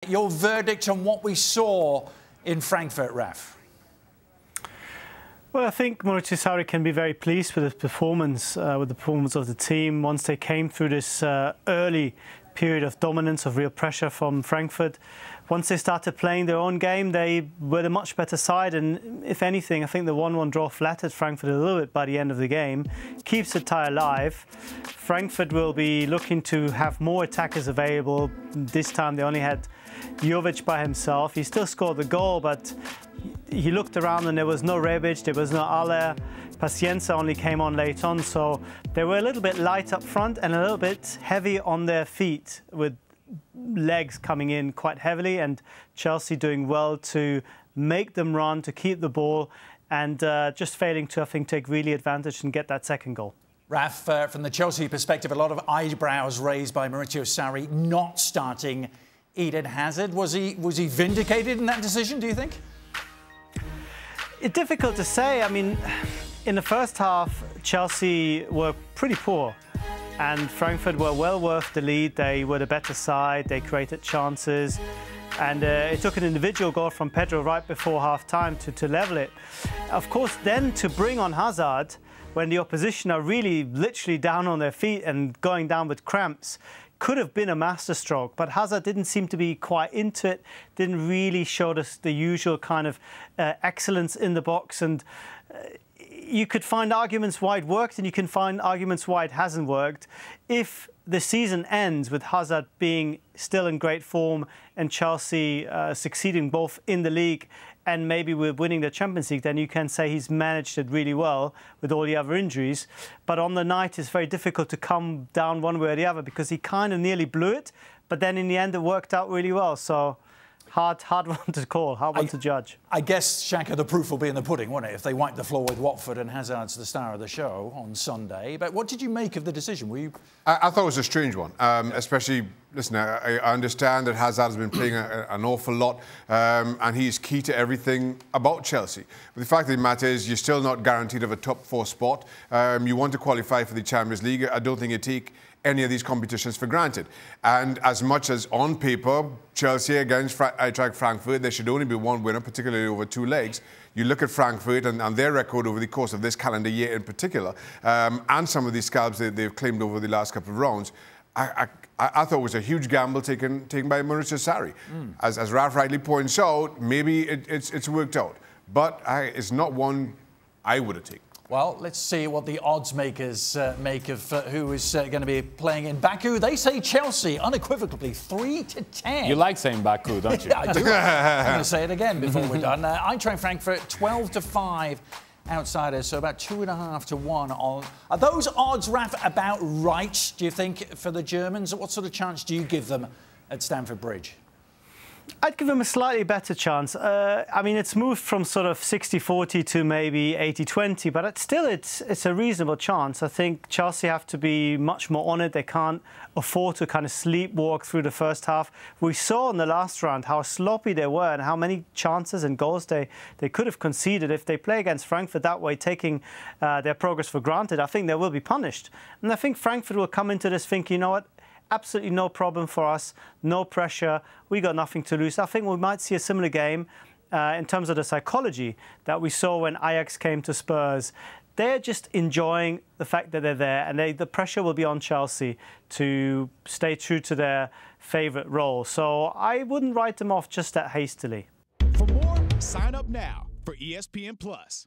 Your verdict on what we saw in Frankfurt, Raf? Well, I think Maurizio Sarri can be very pleased with his performance, of the team once they came through this early period of dominance, of real pressure from Frankfurt. Once they started playing their own game, they were the much better side, and if anything, I think the 1-1 draw flattered Frankfurt a little bit by the end of the game, keeps the tie alive. Frankfurt will be looking to have more attackers available. This time they only had Jovic by himself. He still scored the goal, but he looked around and there was no Rebic, there was no Aller. Pacienza only came on late on, so they were a little bit light up front and a little bit heavy on their feet, with legs coming in quite heavily, and Chelsea doing well to make them run, to keep the ball, and just failing to, I think, take really advantage and get that second goal. Raf, from the Chelsea perspective, a lot of eyebrows raised by Maurizio Sarri not starting Eden Hazard. Was he vindicated in that decision, do you think? It's difficult to say. I mean, in the first half, Chelsea were pretty poor, and Frankfurt were well worth the lead. They were the better side, they created chances, and it took an individual goal from Pedro right before half-time to level it. Of course, then to bring on Hazard, when the opposition are really literally down on their feet and going down with cramps, could have been a masterstroke, but Hazard didn't seem to be quite into it, didn't really show us the usual kind of excellence in the box, and you could find arguments why it worked and you can find arguments why it hasn't worked. If the season ends with Hazard being still in great form and Chelsea succeeding both in the league and maybe we're winning the Champions League, then you can say he's managed it really well with all the other injuries. But on the night, it's very difficult to come down one way or the other because he kind of nearly blew it. But then in the end, it worked out really well. So hard one to call, hard one to judge. I guess, Shaka, the proof will be in the pudding, won't it? If they wipe the floor with Watford and Hazard's the star of the show on Sunday. But what did you make of the decision? Were you... I thought it was a strange one, especially, listen, I understand that Hazard has been playing an awful lot and he's key to everything about Chelsea. But the fact of the matter is you're still not guaranteed of a top 4 spot. You want to qualify for the Champions League. I don't think you take any of these competitions for granted. And as much as on paper, Chelsea against Eintracht Frankfurt, there should only be one winner, particularly over 2 legs. You look at Frankfurt and their record over the course of this calendar year in particular, and some of these scalps they've claimed over the last couple of rounds, I thought it was a huge gamble taken by Maurizio Sarri. As Raf rightly points out, maybe it's worked out. But it's not one I would have taken. Well, let's see what the odds makers make of who is going to be playing in Baku. They say Chelsea, unequivocally, 3-10. You like saying Baku, don't you? Yeah, I do. I'm going to say it again before we're done. Eintracht Frankfurt, 12-5 outsiders, so about 2.5 to 1 on. Are those odds, Raf, about right, do you think, for the Germans? What sort of chance do you give them at Stamford Bridge? I'd give them a slightly better chance. I mean, it's moved from sort of 60-40 to maybe 80-20, but it's a reasonable chance. I think Chelsea have to be much more on it. They can't afford to kind of sleepwalk through the first half. We saw in the last round how sloppy they were and how many chances and goals they could have conceded. If they play against Frankfurt that way, taking their progress for granted, I think they will be punished. And I think Frankfurt will come into this thinking, you know what, absolutely no problem for us, no pressure, we got nothing to lose. I think we might see a similar game in terms of the psychology that we saw when Ajax came to Spurs. They're just enjoying the fact that they're there, and the pressure will be on Chelsea to stay true to their favourite role. So I wouldn't write them off just that hastily. For more, sign up now for ESPN+.